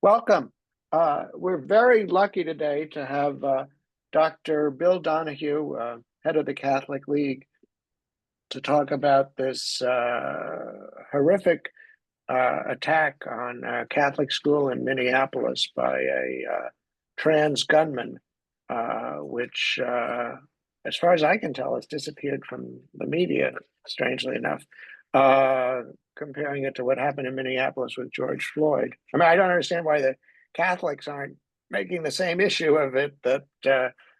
Welcome. We're very lucky today to have Dr. Bill Donohue, head of the Catholic League, to talk about this horrific attack on a Catholic school in Minneapolis by a trans gunman, which, as far as I can tell, has disappeared from the media, strangely enough. Comparing it to what happened in Minneapolis with George Floyd. I mean, I don't understand why the Catholics aren't making the same issue of it that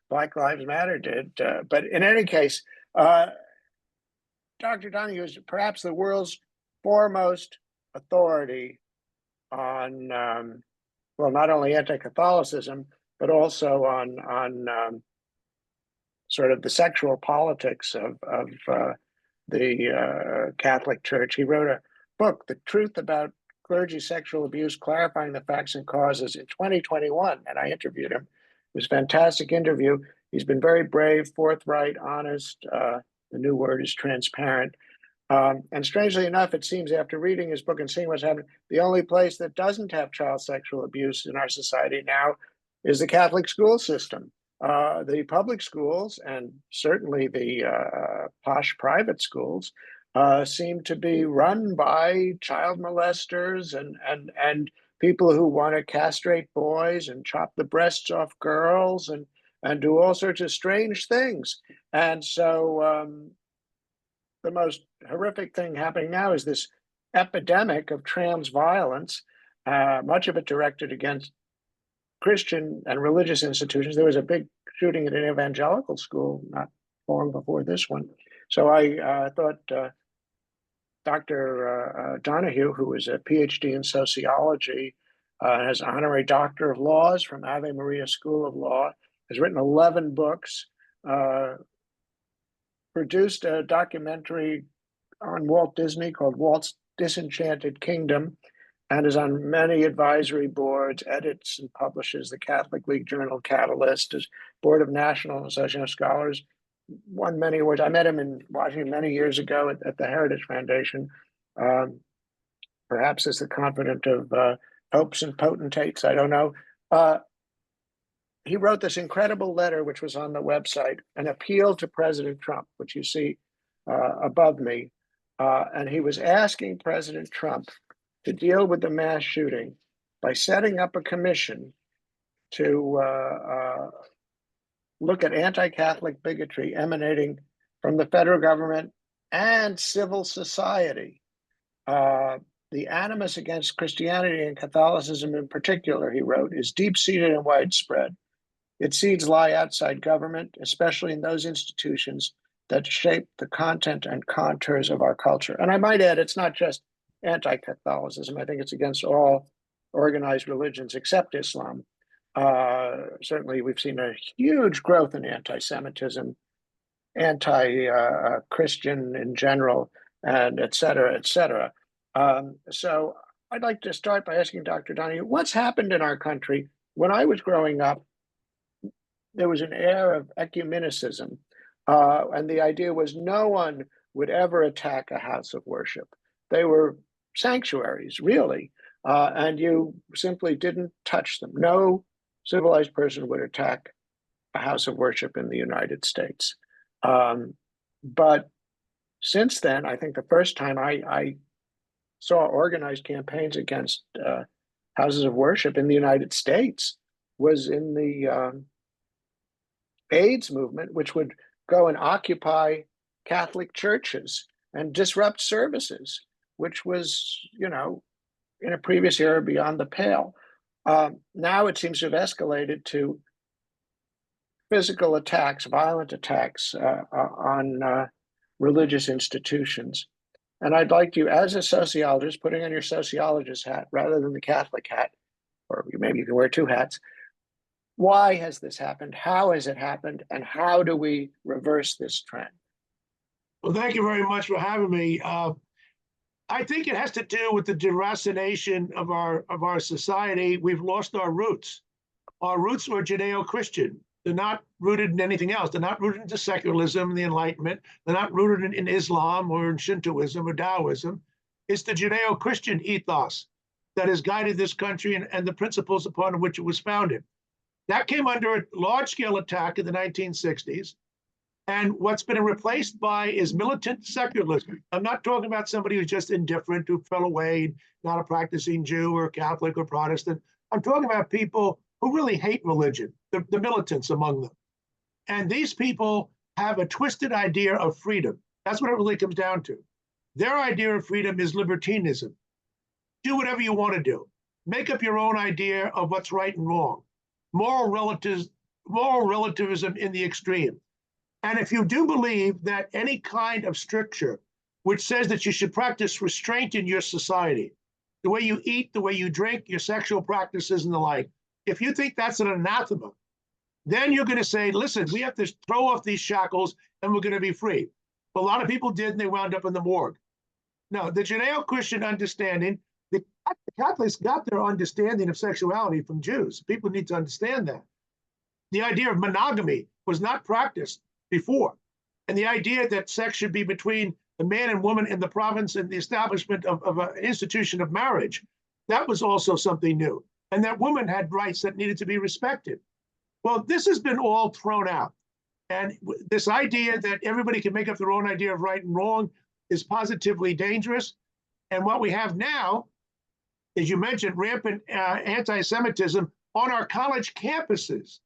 Black Lives Matter did. But in any case, Dr. Donohue is perhaps the world's foremost authority on, well, not only anti-Catholicism, but also on sort of the sexual politics of the Catholic Church. He wrote a book, The Truth About Clergy Sexual Abuse, Clarifying the Facts and Causes, in 2021, and I interviewed him. It was a fantastic interview. He's been very brave, forthright, honest. The new word is transparent. And strangely enough, it seems after reading his book and seeing what's happening, the only place that doesn't have child sexual abuse in our society now is the Catholic school system. The public schools and certainly the posh private schools seem to be run by child molesters and people who want to castrate boys and chop the breasts off girls and do all sorts of strange things. And so the most horrific thing happening now is this epidemic of trans violence, much of it directed against Christian and religious institutions. There was a big shooting at an evangelical school not long before this one. So I thought Dr. Donohue, who is a PhD in sociology, has honorary Doctor of Laws from Ave Maria School of Law, has written 11 books, produced a documentary on Walt Disney called Walt's Disenchanted Kingdom, and is on many advisory boards, edits and publishes the Catholic League Journal Catalyst, is board of National Association of Scholars, won many awards. I met him in Washington many years ago at the Heritage Foundation, perhaps as the confidant of popes and potentates, I don't know. He wrote this incredible letter, which was on the website, an appeal to President Trump, which you see above me. And he was asking President Trump to deal with the mass shooting by setting up a commission to look at anti-Catholic bigotry emanating from the federal government and civil society. The animus against Christianity and Catholicism in particular, he wrote, is deep-seated and widespread. Its seeds lie outside government, especially in those institutions that shape the content and contours of our culture. And I might add, it's not just anti-Catholicism. I think it's against all organized religions except Islam. Certainly, we've seen a huge growth in anti-Semitism, anti-Christian in general, and et cetera, et cetera. So I'd like to start by asking Dr. Donohue, what's happened in our country? When I was growing up, there was an air of ecumenicism, and the idea was no one would ever attack a house of worship. They were sanctuaries, really, and you simply didn't touch them. No civilized person would attack a house of worship in the United States. But since then, I think the first time I saw organized campaigns against houses of worship in the United States was in the AIDS movement, which would go and occupy Catholic churches and disrupt services, which was, in a previous era beyond the pale. Now it seems to have escalated to physical attacks, violent attacks on religious institutions. And I'd like you, as a sociologist, putting on your sociologist hat rather than the Catholic hat, or maybe you can wear two hats. Why has this happened? How has it happened? And how do we reverse this trend? Well, thank you very much for having me. I think it has to do with the deracination of our society. We've lost our roots. Our roots were Judeo-Christian. They're not rooted in anything else. They're not rooted in secularism and the Enlightenment. They're not rooted in Islam or in Shintoism or Taoism. It's the Judeo-Christian ethos that has guided this country and the principles upon which it was founded. That came under a large-scale attack in the 1960s. And what's been replaced by is militant secularism. I'm not talking about somebody who's just indifferent, who fell away, not a practicing Jew or Catholic or Protestant. I'm talking about people who really hate religion, the militants among them. And these people have a twisted idea of freedom. That's what it really comes down to. Their idea of freedom is libertinism. Do whatever you want to do. Make up your own idea of what's right and wrong. Moral relativism in the extreme. And if you do believe that any kind of stricture which says that you should practice restraint in your society, the way you eat, the way you drink, your sexual practices and the like, if you think that's an anathema, then you're going to say, listen, we have to throw off these shackles and we're going to be free. A lot of people did, and they wound up in the morgue. Now, the Judeo-Christian understanding, the Catholics got their understanding of sexuality from Jews. People need to understand that. The idea of monogamy was not practiced before. And the idea that sex should be between the man and woman in the province and the establishment of an institution of marriage, that was also something new. And that women had rights that needed to be respected. Well, this has been all thrown out. And this idea that everybody can make up their own idea of right and wrong is positively dangerous. And what we have now, as you mentioned, rampant anti-Semitism on our college campuses.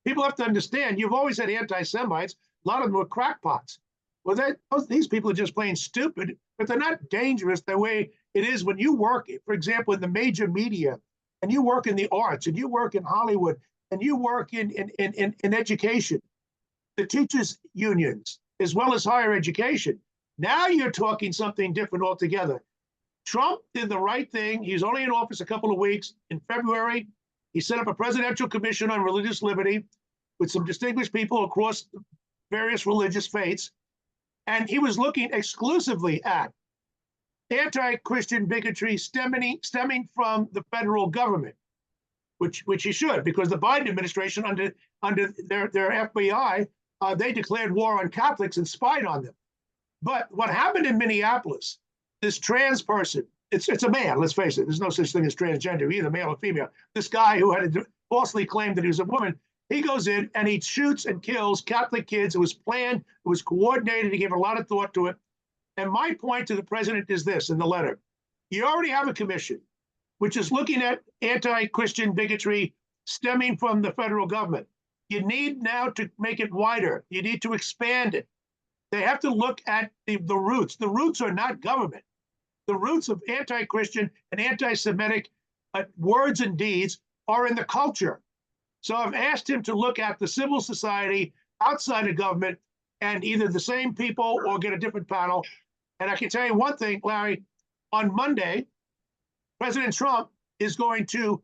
People have to understand, you've always had anti-Semites. A lot of them were crackpots. Well, these people are just plain stupid, but they're not dangerous the way it is when you work, for example, in the major media, and you work in the arts, and you work in Hollywood, and you work in education, the teachers' unions, as well as higher education. Now you're talking something different altogether. Trump did the right thing. He's only in office a couple of weeks. In February, he set up a presidential commission on religious liberty with some distinguished people across various religious faiths. And he was looking exclusively at anti-Christian bigotry stemming from the federal government, which he should, because the Biden administration under their FBI, they declared war on Catholics and spied on them. But what happened in Minneapolis, this trans person, it's a man, let's face it, there's no such thing as transgender, either male or female. This guy who had falsely claimed that he was a woman, he goes in and he shoots and kills Catholic kids. It was planned, it was coordinated, he gave a lot of thought to it. And my point to the president is this in the letter. You already have a commission, which is looking at anti-Christian bigotry stemming from the federal government. You need now to make it wider. You need to expand it. They have to look at the roots. The roots are not government. The roots of anti-Christian and anti-Semitic words and deeds are in the culture. So I've asked him to look at the civil society outside of government and either the same people or get a different panel. And I can tell you one thing, Larry, on Monday, President Trump is going to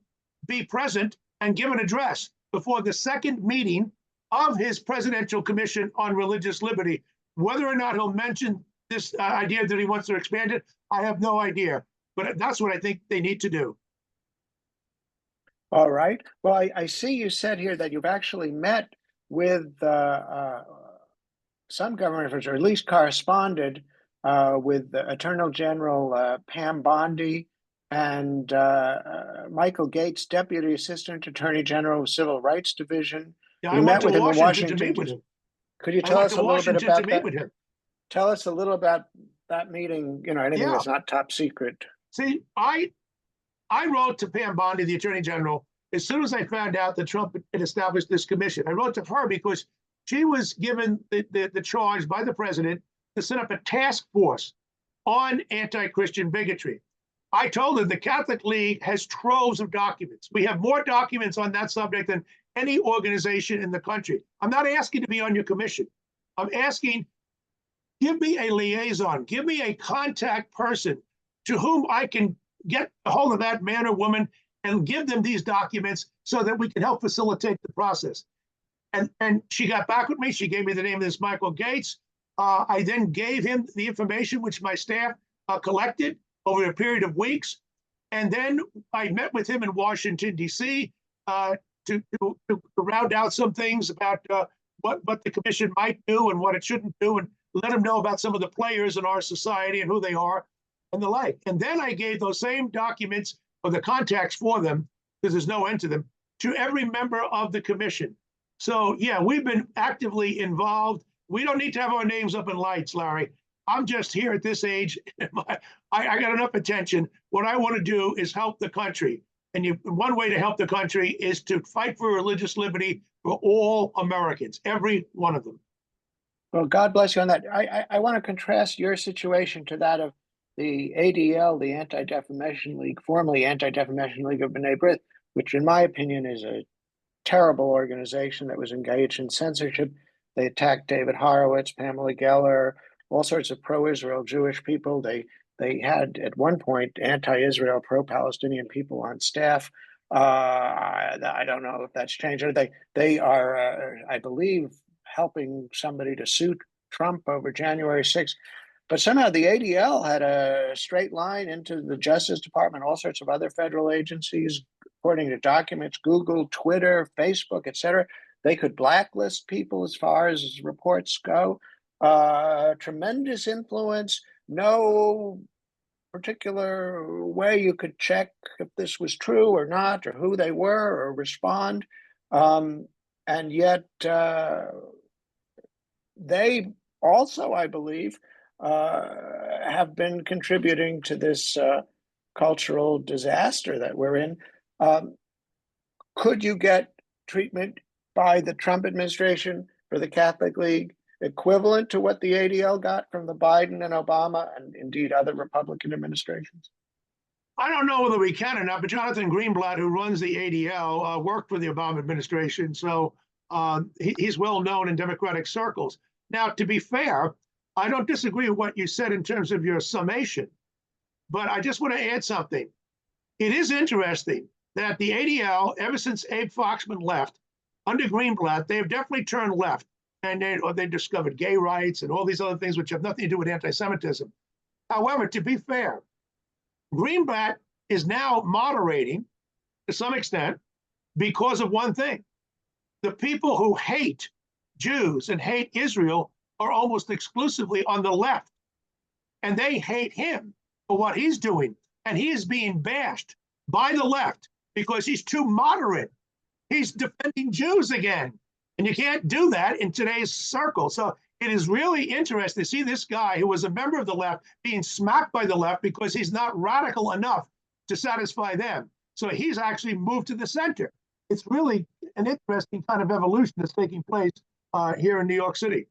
be present and give an address before the second meeting of his Presidential Commission on Religious Liberty. Whether or not he'll mention this idea that he wants to expand it, I have no idea. But that's what I think they need to do. All right. Well, I see you said here that you've actually met with some government officials, or at least corresponded with the Attorney General Pam Bondi and Michael Gates, Deputy Assistant Attorney General of Civil Rights Division. Yeah, you I met went with to him in Washington to Washington. meet with him. Could you tell us a little bit about that? With him. Tell us a little about that meeting, anything that's not top secret. See, I wrote to Pam Bondi, the Attorney General, as soon as I found out that Trump had established this commission. I wrote to her because she was given the charge by the president to set up a task force on anti-Christian bigotry. I told her the Catholic League has troves of documents. We have more documents on that subject than any organization in the country. I'm not asking to be on your commission. I'm asking, give me a liaison, give me a contact person to whom I can get a hold of that man or woman and give them these documents so that we can help facilitate the process. And she got back with me. She gave me the name of this Michael Gates. I then gave him the information which my staff collected over a period of weeks. And then I met with him in Washington, D.C. To round out some things about what the commission might do and what it shouldn't do, and let him know about some of the players in our society and who they are and the like. And then I gave those same documents or the contacts for them, because there's no end to them, to every member of the commission. So yeah, we've been actively involved. We don't need to have our names up in lights, Larry. I'm just here at this age. I got enough attention. What I want to do is help the country. And one way to help the country is to fight for religious liberty for all Americans, every one of them. Well, God bless you on that. I want to contrast your situation to that of the ADL, the Anti-Defamation League, formerly Anti-Defamation League of B'nai B'rith, which in my opinion is a terrible organization that was engaged in censorship. They attacked David Horowitz, Pamela Geller, all sorts of pro-Israel Jewish people. They had at one point anti-Israel, pro-Palestinian people on staff. I don't know if that's changed. They are, I believe, helping somebody to suit Trump over January 6th. But somehow the ADL had a straight line into the Justice Department, all sorts of other federal agencies, according to documents, Google, Twitter, Facebook, et cetera. They could blacklist people as far as reports go. Tremendous influence, no particular way you could check if this was true or not, or who they were, or respond. And yet they also, I believe, have been contributing to this cultural disaster that we're in. Could you get treatment by the Trump administration for the Catholic League equivalent to what the ADL got from the Biden and Obama and indeed other Republican administrations? I don't know whether we can or not, but Jonathan Greenblatt, who runs the ADL, worked for the Obama administration, so he's well known in Democratic circles. Now, to be fair, I don't disagree with what you said in terms of your summation, but I just want to add something. It is interesting that the ADL, ever since Abe Foxman left, under Greenblatt, they have definitely turned left, and they discovered gay rights and all these other things which have nothing to do with anti-Semitism. However, to be fair, Greenblatt is now moderating to some extent because of one thing. The people who hate Jews and hate Israel are almost exclusively on the left. And they hate him for what he's doing. And he is being bashed by the left because he's too moderate. He's defending Jews again. And you can't do that in today's circle. So it is really interesting to see this guy who was a member of the left being smacked by the left because he's not radical enough to satisfy them. So he's actually moved to the center. It's really an interesting kind of evolution that's taking place here in New York City.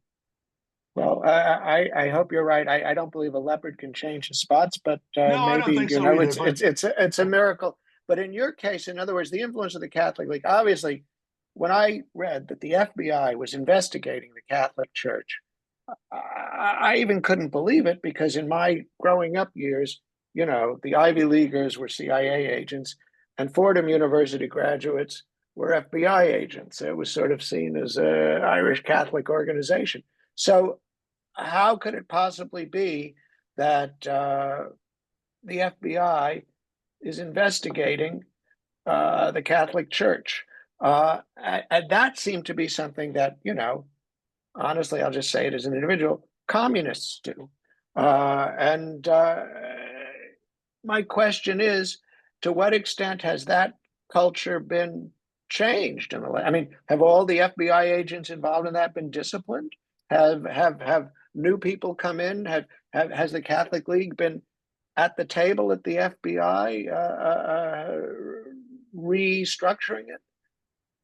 Well, I hope you're right. I don't believe a leopard can change his spots, but no, I don't think so either, it's a miracle. But in your case, in other words, the influence of the Catholic League, obviously, when I read that the FBI was investigating the Catholic Church, I even couldn't believe it because in my growing up years, you know, the Ivy Leaguers were CIA agents and Fordham University graduates were FBI agents. It was sort of seen as an Irish Catholic organization. So how could it possibly be that the FBI is investigating the Catholic Church? And that seemed to be something that, you know, honestly, I'll just say it as an individual, communists do. My question is, to what extent has that culture been changed? I mean, have all the FBI agents involved in that been disciplined? Have new people come in? Has the Catholic League been at the table at the FBI restructuring it?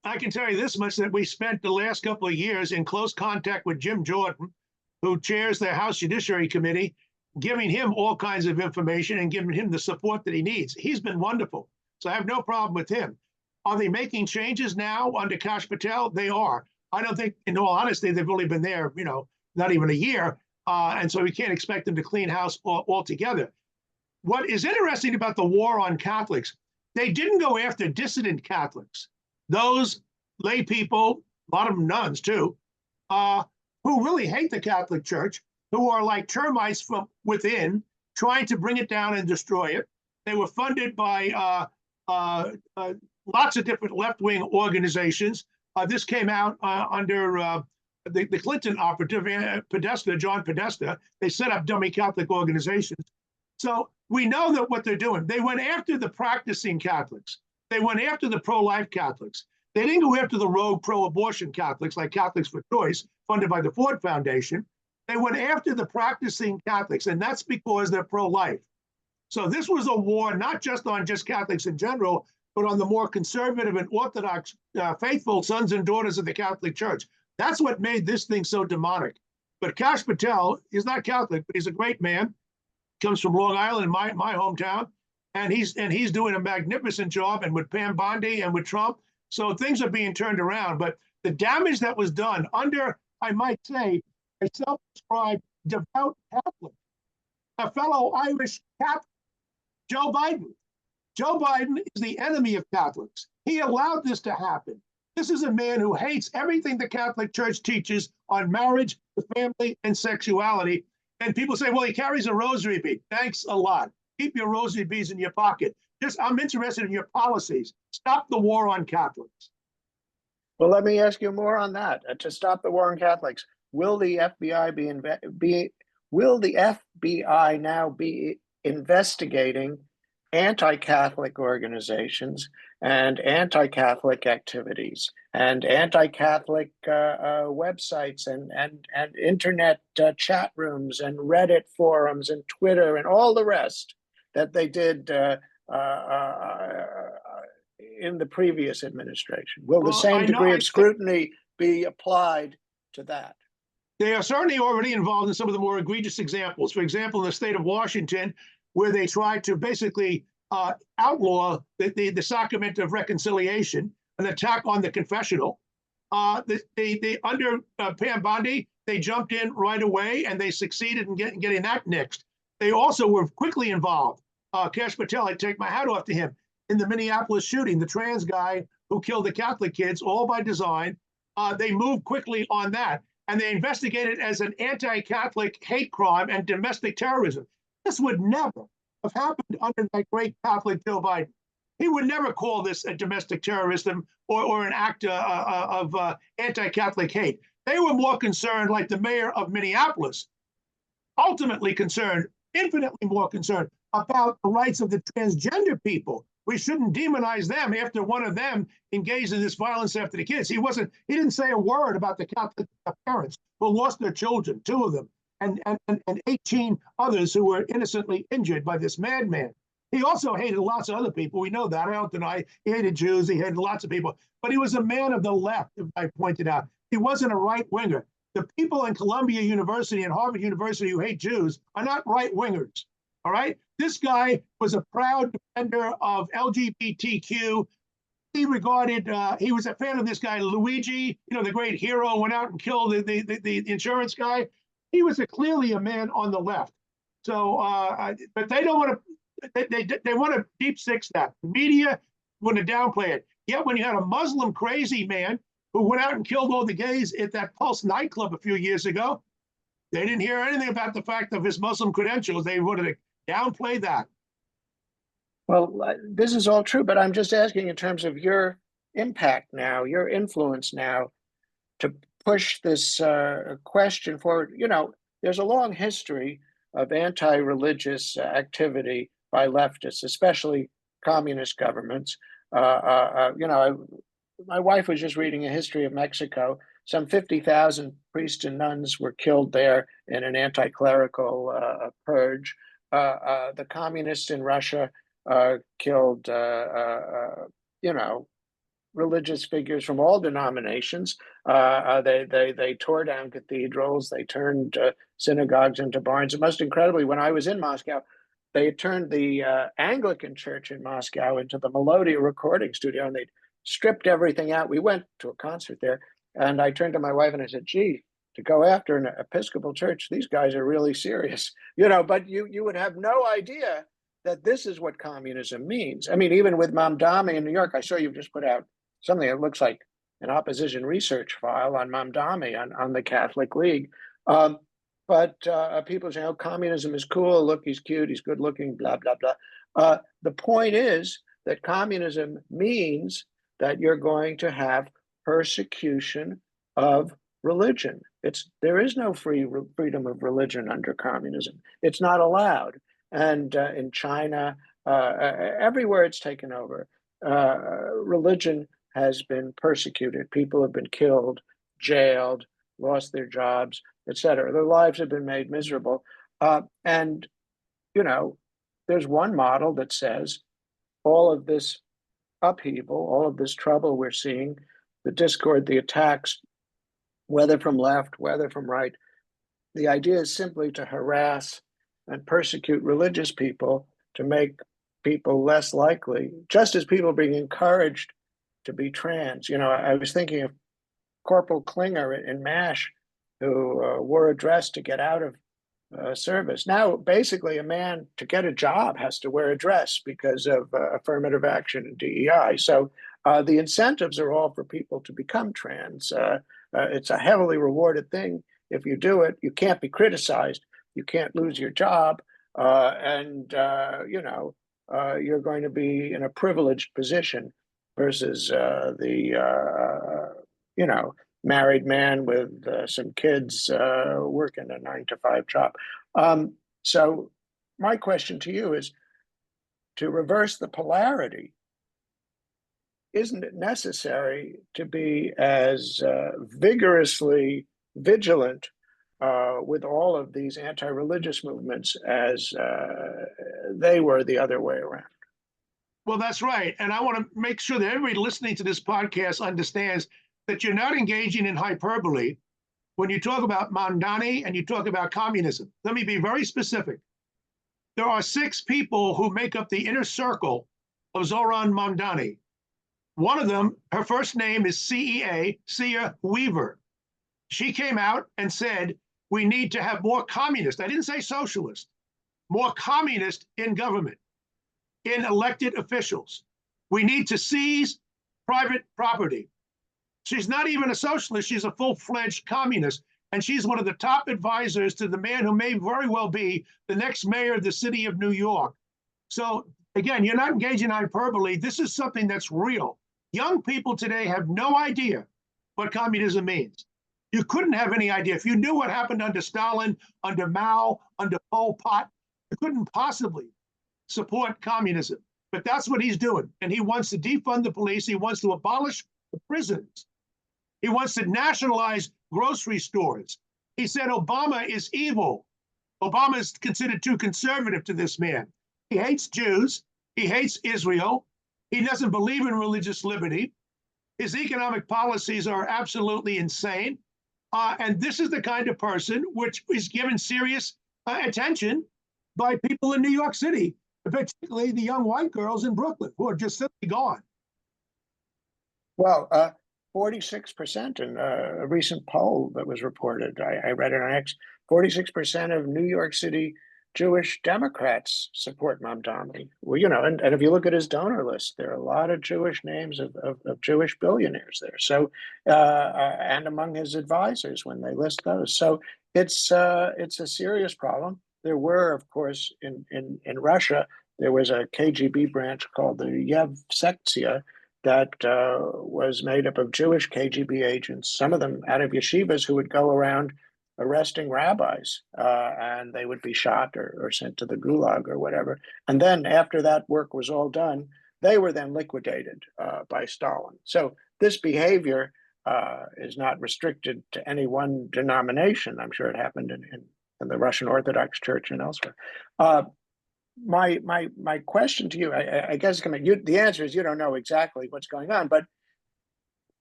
I can tell you this much, that we spent the last couple of years in close contact with Jim Jordan, who chairs the House Judiciary Committee, giving him all kinds of information and giving him the support that he needs. He's been wonderful. So I have no problem with him. Are they making changes now under Kash Patel? They are. I don't think, in all honesty, they've only been there, you know, not even a year. And so we can't expect them to clean house altogether. What is interesting about the war on Catholics, they didn't go after dissident Catholics. Those lay people, a lot of them nuns too, who really hate the Catholic Church, who are like termites from within, trying to bring it down and destroy it. They were funded by lots of different left-wing organizations. This came out under the Clinton operative, Podesta, John Podesta. They set up dummy Catholic organizations. So we know that what they're doing. They went after the practicing Catholics. They went after the pro-life Catholics. They didn't go after the rogue pro-abortion Catholics like Catholics for Choice, funded by the Ford Foundation. They went after the practicing Catholics, and that's because they're pro-life. So this was a war not just on just Catholics in general, but on the more conservative and Orthodox faithful sons and daughters of the Catholic Church. That's what made this thing so demonic. But Kash Patel is not Catholic, but he's a great man. Comes from Long Island, my hometown, and he's doing a magnificent job, and with Pam Bondi and with Trump. So things are being turned around. But the damage that was done under, I might say, a self-described devout Catholic, a fellow Irish Catholic, Joe Biden. Joe Biden is the enemy of Catholics. He allowed this to happen. This is a man who hates everything the Catholic Church teaches on marriage, the family, and sexuality. And people say, well, he carries a rosary bead. Thanks a lot. Keep your rosary beads in your pocket. I'm interested in your policies. Stop the war on Catholics. Well, let me ask you more on that. To stop the war on Catholics, will the FBI now be investigating anti-Catholic organizations and anti-Catholic activities and anti-Catholic websites and internet chat rooms and Reddit forums and Twitter and all the rest that they did in the previous administration? Will the same degree of scrutiny be applied to that? They are certainly already involved in some of the more egregious examples. For example, in the state of Washington, where they tried to basically outlaw the sacrament of reconciliation, an attack on the confessional. They under Pam Bondi, they jumped in right away, and they succeeded in getting that nixed. They also were quickly involved. Kash Patel, I take my hat off to him, in the Minneapolis shooting, the trans guy who killed the Catholic kids, all by design. They moved quickly on that, and they investigated as an anti-Catholic hate crime and domestic terrorism. This would never have happened under that great Catholic Joe Biden. He would never call this a domestic terrorism or an act of anti-Catholic hate. They were more concerned, like the mayor of Minneapolis, ultimately concerned, infinitely more concerned about the rights of the transgender people. We shouldn't demonize them after one of them engaged in this violence after the kids. He didn't say a word about the Catholic parents who lost their children, 2 of them, and 18 others who were innocently injured by this madman. He also hated lots of other people. We know that. I don't deny. He hated Jews. He hated lots of people. But he was a man of the left, as I pointed out. He wasn't a right-winger. The people in Columbia University and Harvard University who hate Jews are not right-wingers, all right? This guy was a proud defender of LGBTQ. He was a fan of this guy, Luigi, the great hero, went out and killed the insurance guy. He was clearly a man on the left. So, but they don't want to, they want to deep six that. The media want to downplay it. Yet when you had a Muslim crazy man who went out and killed all the gays at that Pulse nightclub a few years ago, they didn't hear anything about the fact of his Muslim credentials. They wanted to downplay that. Well, this is all true, but I'm just asking in terms of your impact now, your influence now, to push this question forward. There's a long history of anti-religious activity by leftists, especially communist governments. My wife was just reading a history of Mexico. Some 50,000 priests and nuns were killed there in an anti-clerical purge. The communists in Russia killed, religious figures from all denominations. They tore down cathedrals. They turned synagogues into barns. And most incredibly, when I was in Moscow, they turned the Anglican church in Moscow into the Melodia recording studio, and they stripped everything out. We went to a concert there, and I turned to my wife and I said, gee, to go after an Episcopal church, these guys are really serious. But you would have no idea that this is what communism means. I mean, even with Mamdani in New York, I saw you've just put out something that looks like an opposition research file on Mamdani on the Catholic League. But people say, oh, communism is cool. Look, he's cute. He's good looking, blah, blah, blah. The point is that communism means that you're going to have persecution of religion. There is no freedom of religion under communism. It's not allowed. and in China, everywhere it's taken over, religion has been persecuted. People have been killed, jailed, lost their jobs, etc. Their lives have been made miserable. And, you know, there's one model that says all of this upheaval, all of this trouble we're seeing, the discord, the attacks, whether from left, whether from right, the idea is simply to harass and persecute religious people to make people less likely, just as people are being encouraged to be trans. You know, I was thinking of Corporal Klinger in MASH, who wore a dress to get out of service. Now, basically, a man to get a job has to wear a dress because of affirmative action and DEI. So the incentives are all for people to become trans. It's a heavily rewarded thing. If you do it, you can't be criticized. You can't lose your job. You're going to be in a privileged position versus married man with some kids working a 9-to-5 job. So my question to you is, to reverse the polarity, isn't it necessary to be as vigorously vigilant with all of these anti-religious movements as they were the other way around? Well, that's right. And I want to make sure that everybody listening to this podcast understands that you're not engaging in hyperbole when you talk about Mamdani and you talk about communism. Let me be very specific. There are 6 people who make up the inner circle of Zohran Mamdani. One of them, her first name is CEA, Sia Weaver. She came out and said, we need to have more communist, I didn't say socialist, more communist in government, in elected officials. We need to seize private property. She's not even a socialist. She's a full-fledged communist. And she's one of the top advisors to the man who may very well be the next mayor of the city of New York. So again, you're not engaging in hyperbole. This is something that's real. Young people today have no idea what communism means. You couldn't have any idea. If you knew what happened under Stalin, under Mao, under Pol Pot, you couldn't possibly support communism. But that's what he's doing. And he wants to defund the police. He wants to abolish the prisons. He wants to nationalize grocery stores. He said Obama is evil. Obama is considered too conservative to this man. He hates Jews. He hates Israel. He doesn't believe in religious liberty. His economic policies are absolutely insane. And this is the kind of person which is given serious attention by people in New York City, particularly the young white girls in Brooklyn who are just simply gone. Well, 46% in a recent poll that was reported, I read it on X, 46% of New York City Jewish Democrats support Mamdani. Well, you know, and if you look at his donor list, there are a lot of Jewish names of Jewish billionaires there. So, and among his advisors when they list those. So it's a serious problem. There were, of course, in Russia, there was a KGB branch called the Yevsektia that was made up of Jewish KGB agents, some of them out of yeshivas, who would go around arresting rabbis, and they would be shot or sent to the gulag or whatever. And then after that work was all done, they were then liquidated by Stalin. So this behavior is not restricted to any one denomination. I'm sure it happened in the Russian Orthodox Church and elsewhere. My question to you, I guess the answer is you don't know exactly what's going on. But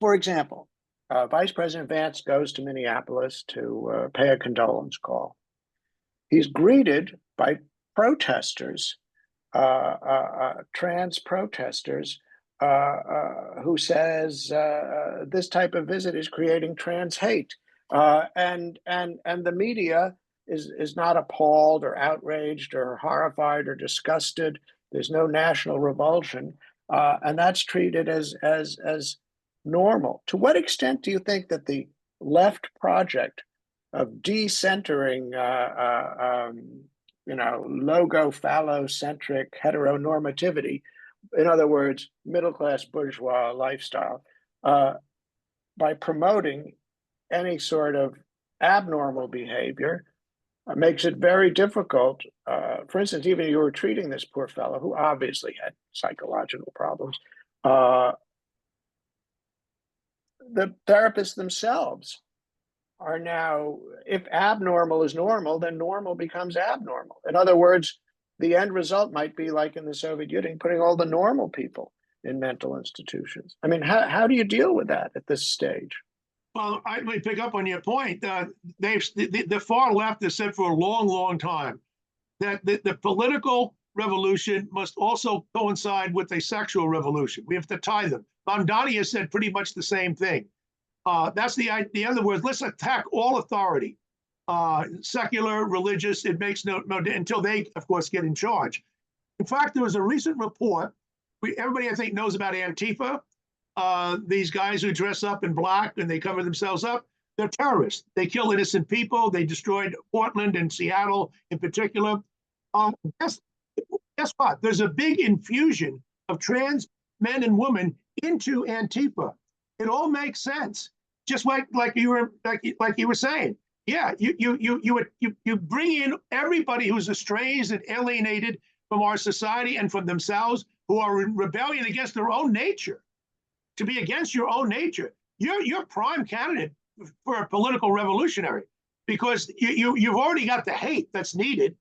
for example, Vice President Vance goes to Minneapolis to pay a condolence call. He's greeted by protesters, trans protesters, who says this type of visit is creating trans hate, and the media is not appalled or outraged or horrified or disgusted. There's no national revulsion, and that's treated as normal. To what extent do you think that the left project of decentering, logo-phallocentric heteronormativity, in other words, middle-class bourgeois lifestyle, by promoting any sort of abnormal behavior, makes it very difficult. For instance, even you were treating this poor fellow who obviously had psychological problems. The therapists themselves are now, if abnormal is normal, then normal becomes abnormal. In other words, the end result might be like in the Soviet Union, putting all the normal people in mental institutions. I mean, how do you deal with that at this stage? Well, let me pick up on your point. The far left has said for a long, long time that the political revolution must also coincide with a sexual revolution. We have to tie them. Donohue has said pretty much the same thing. That's the idea. In other words, let's attack all authority, secular, religious. It makes no until they, of course, get in charge. In fact, there was a recent report. Everybody, I think, knows about Antifa. These guys who dress up in black and they cover themselves up. They're terrorists. They kill innocent people. They destroyed Portland and Seattle in particular. Guess what? There's a big infusion of trans men and women into Antifa. It all makes sense. Just like you were saying. Yeah, you bring in everybody who's estranged and alienated from our society and from themselves, who are in rebellion against their own nature. To be against your own nature, you're prime candidate for a political revolutionary, because you've already got the hate that's needed,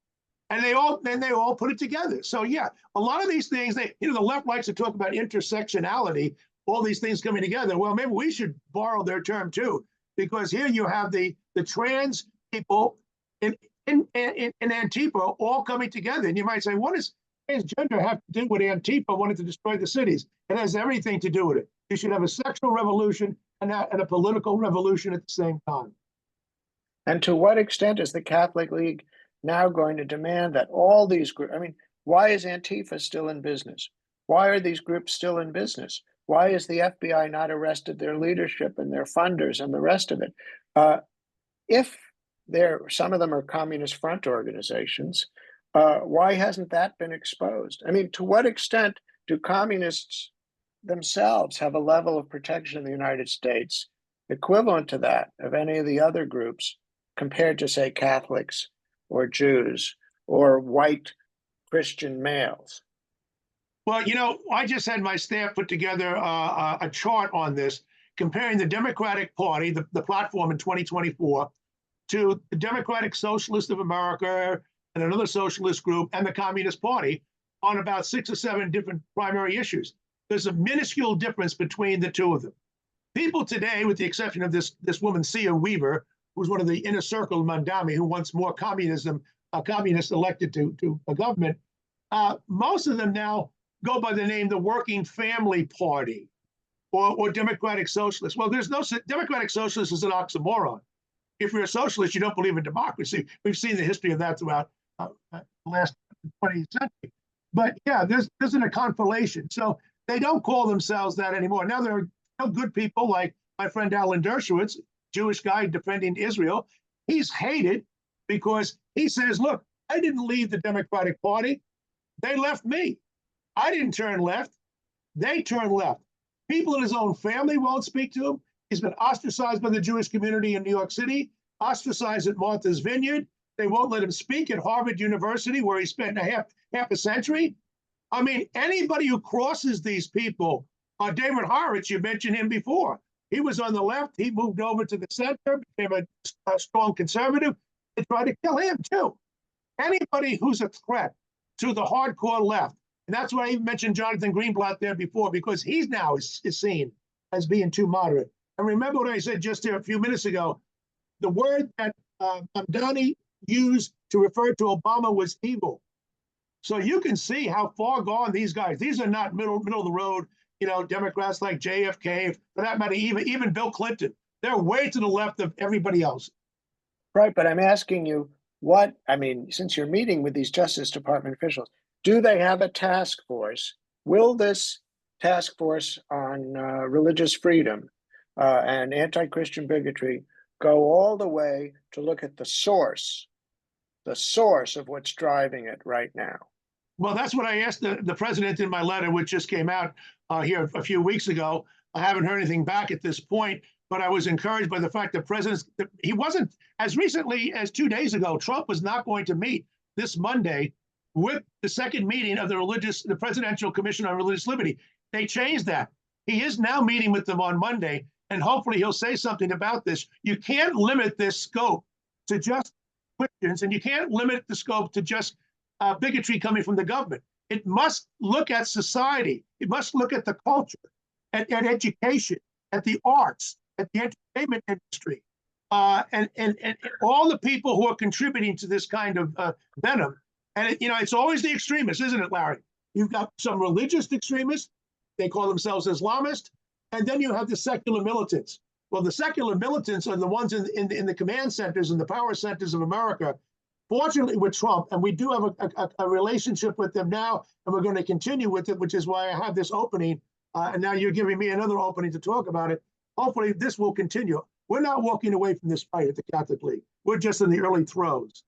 and they all put it together. So yeah, a lot of these things, the left likes to talk about intersectionality, all these things coming together. Well, maybe we should borrow their term too, because here you have the trans people in Antifa all coming together, and you might say, what does transgender have to do with Antifa wanting to destroy the cities? It has everything to do with it. You should have a sexual revolution and a political revolution at the same time. And to what extent is the Catholic League now going to demand that all these groups, I mean, why is Antifa still in business? Why are these groups still in business? Why is the FBI not arrested their leadership and their funders and the rest of it? If some of them are Communist Front organizations, why hasn't that been exposed? I mean, to what extent do communists themselves have a level of protection in the United States equivalent to that of any of the other groups compared to, say, Catholics or Jews or white Christian males? Well, I just had my staff put together a chart on this, comparing the Democratic Party, the platform in 2024, to the Democratic Socialists of America and another socialist group and the Communist Party on about 6 or 7 different primary issues. There's a minuscule difference between the two of them. People today, with the exception of this woman, Sia Weaver, who's one of the inner circle of Mandami, who wants more communism, communists elected to a government, most of them now go by the name the Working Family Party or Democratic Socialist. Well, there's no Democratic Socialist is an oxymoron. If you're a socialist, you don't believe in democracy. We've seen the history of that throughout the last 20th century. But yeah, there's a conflation. So they don't call themselves that anymore. Now there are good people like my friend Alan Dershowitz, Jewish guy defending Israel. He's hated because he says, look, I didn't leave the Democratic Party. They left me. I didn't turn left. They turned left. People in his own family won't speak to him. He's been ostracized by the Jewish community in New York City, ostracized at Martha's Vineyard. They won't let him speak at Harvard University, where he spent half a century. I mean, anybody who crosses these people, David Horowitz, you mentioned him before. He was on the left. He moved over to the center, became a strong conservative. They tried to kill him, too. Anybody who's a threat to the hardcore left, and that's why I even mentioned Jonathan Greenblatt there before, because he's now is seen as being too moderate. And remember what I said just here a few minutes ago. The word that Mamdani used to refer to Obama was evil. So you can see how far gone these guys. These are not middle of the road, Democrats like JFK, for that matter, even Bill Clinton. They're way to the left of everybody else. Right, but I'm asking you since you're meeting with these Justice Department officials, do they have a task force? Will this task force on religious freedom and anti-Christian bigotry go all the way to look at the source of what's driving it right now? Well, that's what I asked the president in my letter, which just came out here a few weeks ago. I haven't heard anything back at this point, but I was encouraged by the fact that he wasn't, as recently as 2 days ago, Trump was not going to meet this Monday with the second meeting of the Presidential Commission on Religious Liberty. They changed that. He is now meeting with them on Monday, and hopefully he'll say something about this. You can't limit this scope to just Christians, and you can't limit the scope to just bigotry coming from the government. It must look at society. It must look at the culture, at education, at the arts, at the entertainment industry, and all the people who are contributing to this kind of venom. And it's always the extremists, isn't it, Larry? You've got some religious extremists. They call themselves Islamists. And then you have the secular militants. Well, the secular militants are the ones in the command centers and the power centers of America. Fortunately, with Trump, and we do have a relationship with them now, and we're going to continue with it, which is why I have this opening. And now you're giving me another opening to talk about it. Hopefully, this will continue. We're not walking away from this fight at the Catholic League. We're just in the early throes.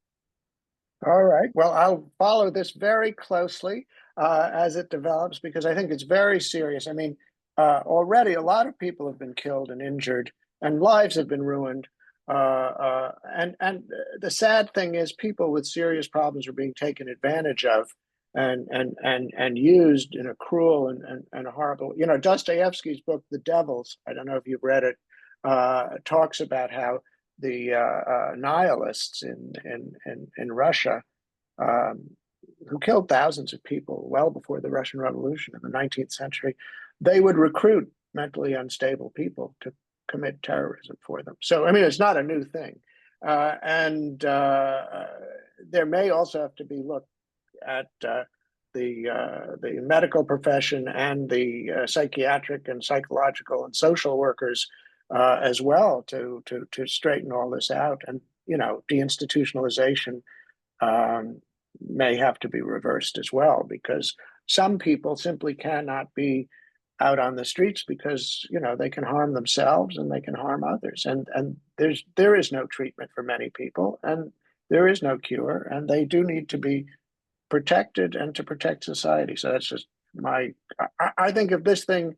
All right. Well, I'll follow this very closely as it develops, because I think it's very serious. I mean, already a lot of people have been killed and injured, and lives have been ruined. And the sad thing is, people with serious problems are being taken advantage of and used in a cruel and horrible. Dostoevsky's book, The Devils, I don't know if you've read it, talks about how the nihilists in Russia, who killed thousands of people well before the Russian Revolution in the 19th century, they would recruit mentally unstable people to commit terrorism for them. So, I mean, it's not a new thing. And there may also have to be looked at the medical profession and the psychiatric and psychological and social workers as well to straighten all this out. And, deinstitutionalization may have to be reversed as well, because some people simply cannot be out on the streets because they can harm themselves and they can harm others, and there is no treatment for many people, and there is no cure, and they do need to be protected and to protect society. So that's just I think if this thing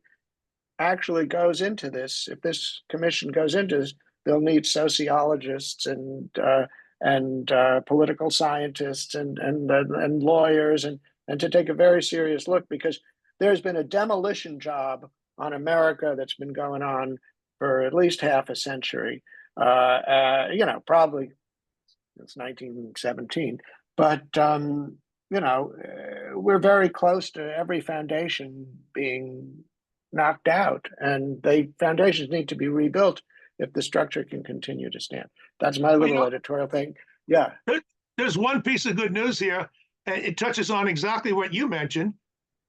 actually goes into this, if this commission goes into this, they'll need sociologists and political scientists and lawyers and to take a very serious look, because there's been a demolition job on America that's been going on for at least half a century, probably since 1917. But, we're very close to every foundation being knocked out, and the foundations need to be rebuilt if the structure can continue to stand. That's my little editorial thing. Yeah. There's one piece of good news here. It touches on exactly what you mentioned.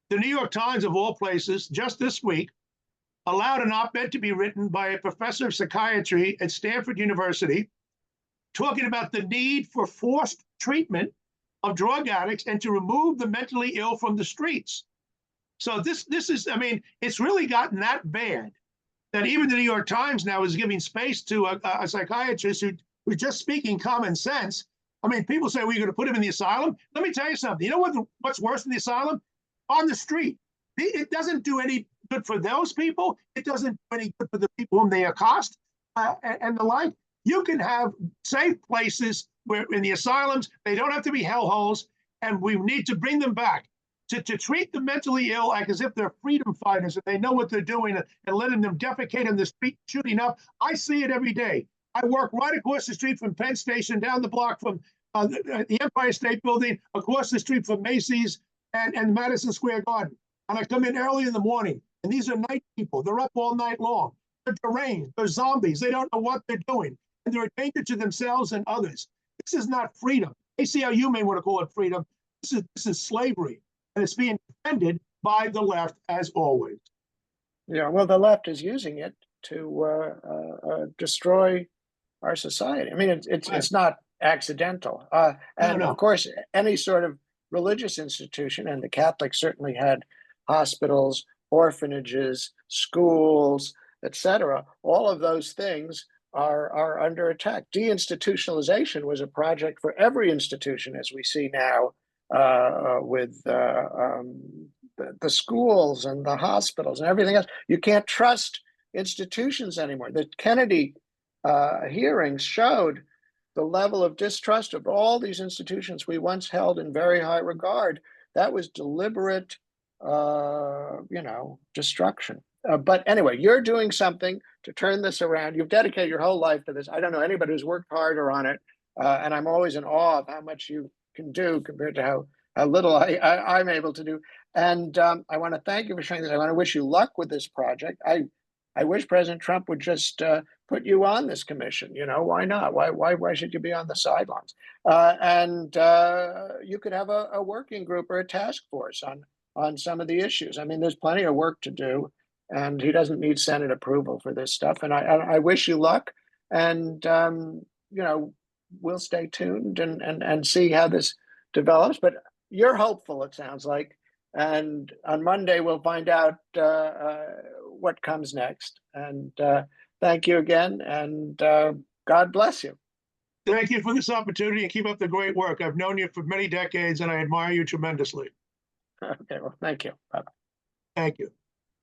The New York Times, of all places, just this week, allowed an op-ed to be written by a professor of psychiatry at Stanford University, talking about the need for forced treatment of drug addicts and to remove the mentally ill from the streets. So this is, I mean, it's really gotten that bad that even the New York Times now is giving space to a psychiatrist who's just speaking common sense. I mean, people say, well, you're going to put him in the asylum. Let me tell you something. You know what's worse than the asylum? On the street. It doesn't do any good for those people. It doesn't do any good for the people whom they accost and the like. You can have safe places where in the asylums, they don't have to be hellholes, and we need to bring them back to treat the mentally ill like as if they're freedom fighters and they know what they're doing, and letting them defecate in the street, shooting up. I see it every day. I work right across the street from Penn Station, down the block from the Empire State Building, across the street from Macy's and Madison Square Garden. And I come in early in the morning, and these are night people. They're up all night long. They're deranged. They're zombies. They don't know what they're doing, and they're a danger to themselves and others. This is not freedom. ACLU may want to call it freedom. This is slavery, and it's being defended by the left as always. Yeah, well, the left is using it to destroy our society. I mean, it's not accidental. And No. Of course, any sort of religious institution, and the Catholics certainly had hospitals, orphanages, schools, etc. All of those things are under attack. Deinstitutionalization was a project for every institution, as we see now with the schools and the hospitals and everything else. You can't trust institutions anymore. The Kennedy hearings showed the level of distrust of all these institutions we once held in very high regard. That was deliberate, destruction. But anyway, you're doing something to turn this around. You've dedicated your whole life to this. I don't know anybody who's worked harder on it, and I'm always in awe of how much you can do compared to how little I'm able to do. And I want to thank you for sharing this. I want to wish you luck with this project. I wish President Trump would just put you on this commission. Why not? Why should you be on the sidelines? And you could have a working group or a task force on some of the issues. I mean, there's plenty of work to do, and he doesn't need Senate approval for this stuff. And I wish you luck. And we'll stay tuned and see how this develops. But you're hopeful, it sounds like. And on Monday, we'll find out what comes next. And thank you again. And God bless you. Thank you for this opportunity and keep up the great work. I've known you for many decades and I admire you tremendously. Okay, well, thank you. Bye-bye. Thank you.